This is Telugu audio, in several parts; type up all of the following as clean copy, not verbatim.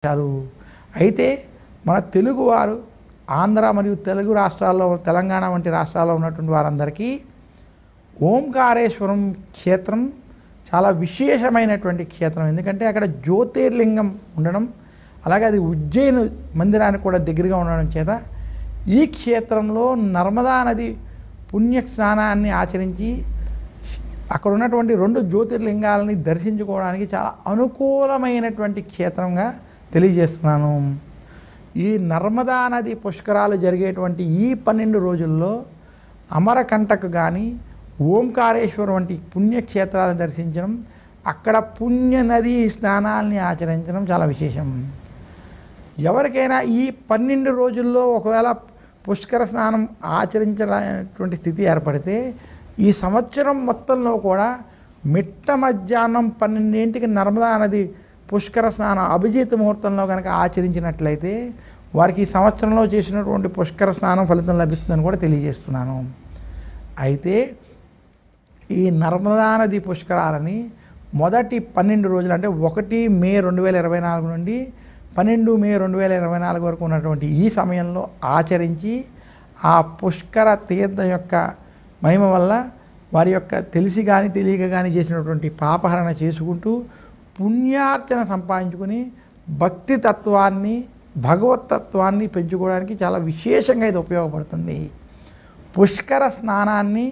చాలు. అయితే మన తెలుగువారు ఆంధ్ర మరియు తెలుగు రాష్ట్రాల్లో తెలంగాణ వంటి రాష్ట్రాల్లో ఉన్నటువంటి వారందరికీ ఓంకారేశ్వరం క్షేత్రం చాలా విశేషమైనటువంటి క్షేత్రం. ఎందుకంటే అక్కడ జ్యోతిర్లింగం ఉండడం, అలాగే అది ఉజ్జయిని మందిరానికి కూడా దగ్గరగా ఉండడం చేత ఈ క్షేత్రంలో నర్మదా నది పుణ్య స్నానాన్ని ఆచరించి అక్కడ ఉన్నటువంటి 2 జ్యోతిర్లింగాలని దర్శించుకోవడానికి చాలా అనుకూలమైనటువంటి క్షేత్రంగా తెలియజేస్తున్నాను. ఈ నర్మదా నది పుష్కరాలు జరిగేటువంటి ఈ 12 రోజుల్లో అమరకంటక్ కానీ ఓంకారేశ్వరం వంటి పుణ్యక్షేత్రాలను దర్శించడం, అక్కడ పుణ్య నది స్నానాలని ఆచరించడం చాలా విశేషం. ఎవరికైనా ఈ 12 రోజుల్లో ఒకవేళ పుష్కర స్నానం ఆచరించడానికి స్థితి ఏర్పడితే ఈ సంవత్సరం మొత్తంలో కూడా మిట్ట మధ్యాహ్నం 12ంటికి నర్మదా నది పుష్కర స్నానం అభిజిత్ ముహూర్తంలో కనుక ఆచరించినట్లయితే వారికి ఈ సంవత్సరంలో చేసినటువంటి పుష్కర స్నానం ఫలితం లభిస్తుందని కూడా తెలియజేస్తున్నాను. అయితే ఈ నర్మదా నది పుష్కరాలని మొదటి 12 రోజులు అంటే 1 మే 2024 నుండి 12 మే 2024 వరకు ఉన్నటువంటి ఈ సమయంలో ఆచరించి ఆ పుష్కర తీర్థం యొక్క మహిమ వల్ల వారి యొక్క తెలిసి కానీ తెలియక కానీ చేసినటువంటి పాపహరణ చేసుకుంటూ పుణ్యార్చన సంపాదించుకుని భక్తి తత్వాన్ని భగవతత్వాన్ని పెంచుకోవడానికి చాలా విశేషంగా ఇది ఉపయోగపడుతుంది. పుష్కర స్నానాన్ని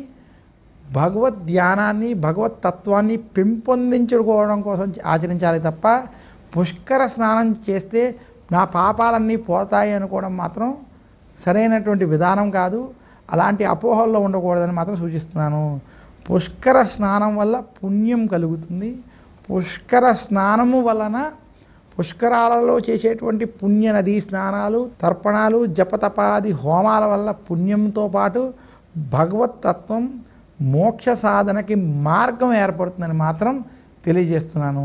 భగవద్ ధ్యానాన్ని భగవతత్వాన్ని పెంపొందించుకోవడం కోసం ఆచరించాలి తప్ప పుష్కర స్నానం చేస్తే నా పాపాలన్నీ పోతాయి అనుకోవడం మాత్రం సరైనటువంటి విధానం కాదు. అలాంటి అపోహల్లో ఉండకూడదని మాత్రం సూచిస్తున్నాను. పుష్కర స్నానం వల్ల పుణ్యం కలుగుతుంది. పుష్కర స్నానము వలన పుష్కరాలలో చేసేటువంటి పుణ్య నదీ స్నానాలు, తర్పణాలు, జపతపాది హోమాల వల్ల పుణ్యంతో పాటు భగవతత్వం మోక్ష సాధనకి మార్గం ఏర్పడుతుందని మాత్రం తెలియజేస్తున్నాను.